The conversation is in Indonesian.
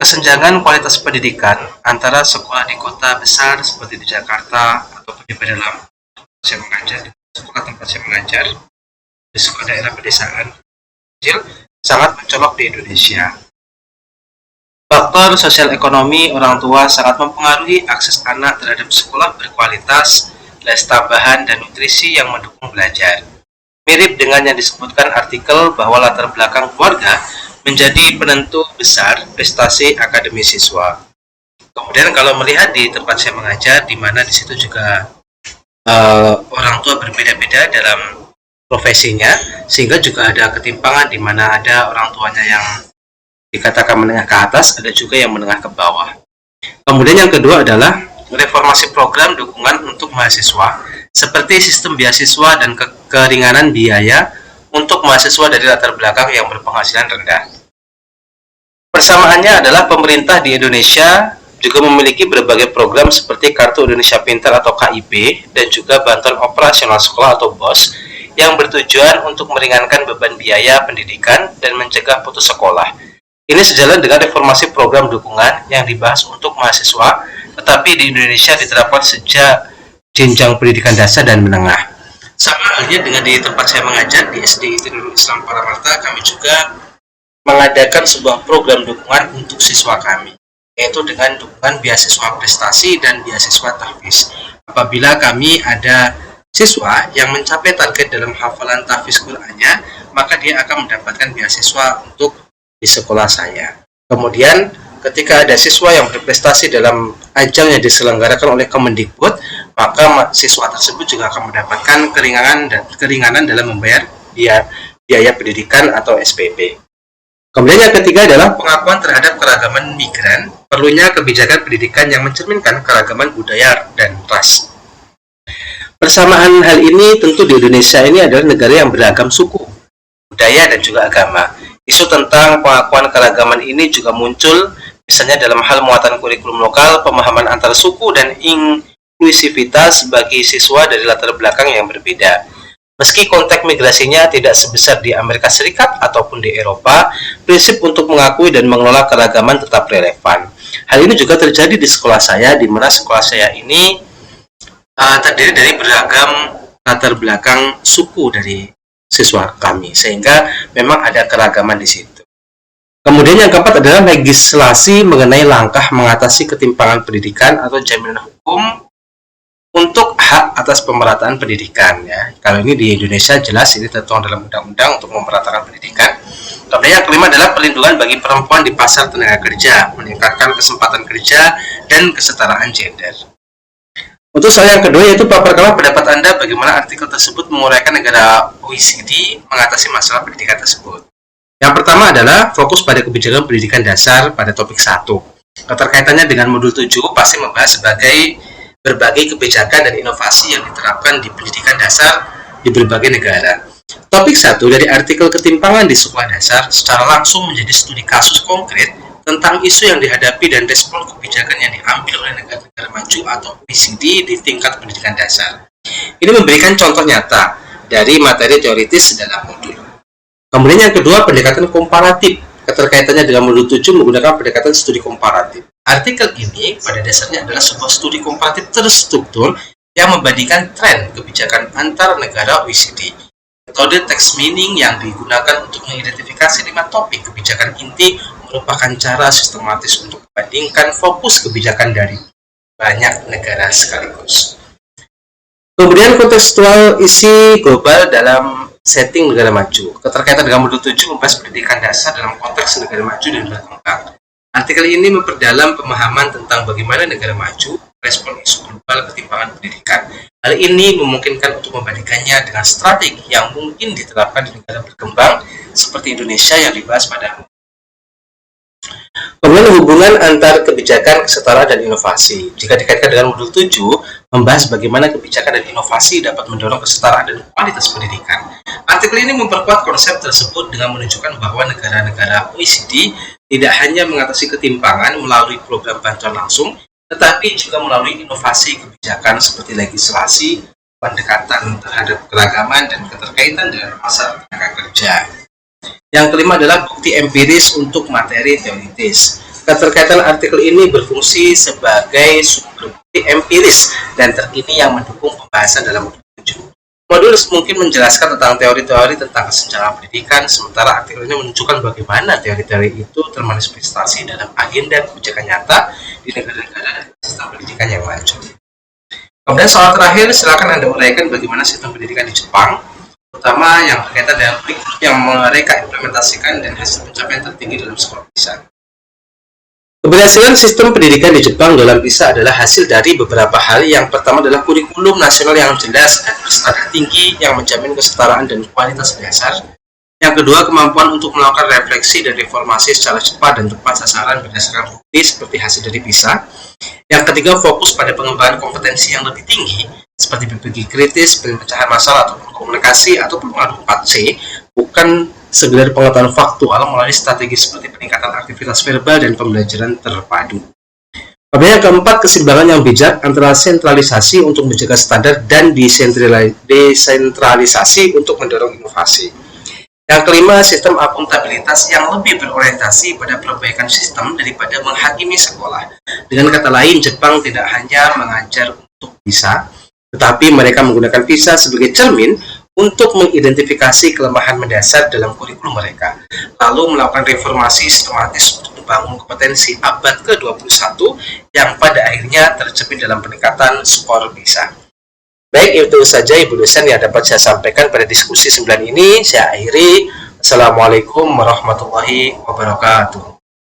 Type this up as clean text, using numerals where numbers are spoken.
Kesenjangan kualitas pendidikan antara sekolah di kota besar seperti di Jakarta ataupun di pedalaman saya mengajar, sekolah tempat saya mengajar di sekolah daerah pedesaan kecil sangat mencolok di Indonesia. Faktor sosial ekonomi orang tua sangat mempengaruhi akses anak terhadap sekolah berkualitas, les tambahan, dan nutrisi yang mendukung belajar. Mirip dengan yang disebutkan artikel bahwa latar belakang keluarga menjadi penentu besar prestasi akademi siswa. Kemudian kalau melihat di tempat saya mengajar, di mana di situ juga orang tua berbeda-beda dalam profesinya, sehingga juga ada ketimpangan di mana ada orang tuanya yang dikatakan menengah ke atas, ada juga yang menengah ke bawah. Kemudian yang kedua adalah reformasi program dukungan untuk mahasiswa, seperti sistem beasiswa dan keringanan biaya untuk mahasiswa dari latar belakang yang berpenghasilan rendah. Persamaannya adalah pemerintah di Indonesia juga memiliki berbagai program seperti Kartu Indonesia Pintar atau KIP dan juga bantuan operasional sekolah atau BOS yang bertujuan untuk meringankan beban biaya pendidikan dan mencegah putus sekolah. Ini sejalan dengan reformasi program dukungan yang dibahas untuk mahasiswa, tetapi di Indonesia diterapkan sejak jenjang pendidikan dasar dan menengah. Sama halnya dengan di tempat saya mengajar di SD Nurul Islam Paramarta, kami juga mengadakan sebuah program dukungan untuk siswa kami, yaitu dengan dukungan beasiswa prestasi dan beasiswa tahfiz. Apabila kami ada siswa yang mencapai target dalam hafalan tahfiz Qur'annya, maka dia akan mendapatkan beasiswa untuk di sekolah saya. Kemudian ketika ada siswa yang berprestasi dalam ajang yang diselenggarakan oleh Kemendikbud, maka siswa tersebut juga akan mendapatkan keringanan dalam membayar biaya pendidikan atau SPP. Kemudian yang ketiga adalah pengakuan terhadap keragaman migran, perlunya kebijakan pendidikan yang mencerminkan keragaman budaya dan ras. Bersamaan hal ini, tentu di Indonesia ini adalah negara yang beragam suku, budaya, dan juga agama. Isu tentang pengakuan keragaman ini juga muncul, misalnya dalam hal muatan kurikulum lokal, pemahaman antar suku, dan inklusivitas bagi siswa dari latar belakang yang berbeda. Meski konteks migrasinya tidak sebesar di Amerika Serikat ataupun di Eropa, prinsip untuk mengakui dan mengelola keragaman tetap relevan. Hal ini juga terjadi di sekolah saya, di mana sekolah saya ini terdiri dari beragam latar belakang suku dari siswa kami, sehingga memang ada keragaman di situ. Kemudian yang keempat adalah legislasi mengenai langkah mengatasi ketimpangan pendidikan atau jaminan hukum untuk hak atas pemerataan pendidikan. Ya. Kalau ini di Indonesia jelas ini tertuang dalam undang-undang untuk memeratakan pendidikan. Kemudian yang kelima adalah perlindungan bagi perempuan di pasar tenaga kerja, meningkatkan kesempatan kerja dan kesetaraan gender. Untuk soal yang kedua, yaitu paparkanlah pendapat Anda bagaimana artikel tersebut menguraikan negara OECD mengatasi masalah pendidikan tersebut. Yang pertama adalah fokus pada kebijakan pendidikan dasar pada topik 1. Keterkaitannya dengan modul 7 pasti membahas berbagai kebijakan dan inovasi yang diterapkan di pendidikan dasar di berbagai negara. Topik 1 dari artikel ketimpangan di sekolah dasar secara langsung menjadi studi kasus konkret tentang isu yang dihadapi dan respon kebijakan yang diambil oleh negara-negara maju atau OECD di tingkat pendidikan dasar. Ini memberikan contoh nyata dari materi teoritis dalam modul. Kemudian yang kedua, pendekatan komparatif. Keterkaitannya dengan modul 7 menggunakan pendekatan studi komparatif. Artikel ini pada dasarnya adalah sebuah studi komparatif terstruktur yang membandingkan tren kebijakan antar negara OECD. Metode text meaning yang digunakan untuk mengidentifikasi 5 topik kebijakan inti merupakan cara sistematis untuk membandingkan fokus kebijakan dari banyak negara sekaligus. Kemudian kontekstual isi global dalam setting negara maju. Keterkaitan dengan modul 7 membahas pendidikan dasar dalam konteks negara maju dan berkembang. Artikel ini memperdalam pemahaman tentang bagaimana negara maju respon isu global ketimpangan pendidikan. Hal ini memungkinkan untuk membandingkannya dengan strategi yang mungkin diterapkan di negara berkembang seperti Indonesia yang dibahas pada. Kemudian hubungan antar kebijakan, kesetaraan, dan inovasi. Jika dikaitkan dengan modul 7, membahas bagaimana kebijakan dan inovasi dapat mendorong kesetaraan dan kualitas pendidikan. Artikel ini memperkuat konsep tersebut dengan menunjukkan bahwa negara-negara OECD tidak hanya mengatasi ketimpangan melalui program bantuan langsung, tetapi juga melalui inovasi kebijakan seperti legislasi, pendekatan terhadap keragaman, dan keterkaitan dengan pasar tenaga kerja. Yang kelima adalah bukti empiris untuk materi teoritis. Keterkaitan artikel ini berfungsi sebagai sumber bukti empiris dan terkini yang mendukung pembahasan dalam modul 7. Modul mungkin menjelaskan tentang teori-teori tentang kesenjangan pendidikan, sementara artikel ini menunjukkan bagaimana teori-teori itu termanifestasi dalam agenda kebijakan nyata di negara-negara dan sistem pendidikan yang maju. Kemudian soal terakhir, silakan Anda uraikan bagaimana sistem pendidikan di Jepang, terutama yang berkaitan dengan kurikulum yang mereka implementasikan dan hasil pencapaian tertinggi dalam sekolah PISA. Keberhasilan sistem pendidikan di Jepang dalam PISA adalah hasil dari beberapa hal. Yang pertama adalah kurikulum nasional yang jelas dan berstandar tinggi yang menjamin kesetaraan dan kualitas dasar. Yang kedua, kemampuan untuk melakukan refleksi dan reformasi secara cepat dan tepat sasaran berdasarkan bukti seperti hasil dari PISA. Yang ketiga, fokus pada pengembangan kompetensi yang lebih tinggi seperti berpikir kritis, pemecahan masalah ataupun komunikasi ataupun mengadu 4C, bukan sekedar pengetahuan faktual melalui strategi seperti peningkatan aktivitas verbal dan pembelajaran terpadu. Kemudian yang keempat, keseimbangan yang bijak antara sentralisasi untuk menjaga standar dan desentralisasi untuk mendorong inovasi. Yang kelima, sistem akuntabilitas yang lebih berorientasi pada perbaikan sistem daripada menghakimi sekolah. Dengan kata lain, Jepang tidak hanya mengajar untuk PISA, tetapi mereka menggunakan PISA sebagai cermin untuk mengidentifikasi kelemahan mendasar dalam kurikulum mereka, lalu melakukan reformasi sistematis untuk membangun kompetensi abad ke-21 yang pada akhirnya tercermin dalam peningkatan skor PISA. Baik, itu saja Ibu dosen yang dapat saya sampaikan pada diskusi 9 ini. Saya akhiri. Assalamualaikum warahmatullahi wabarakatuh.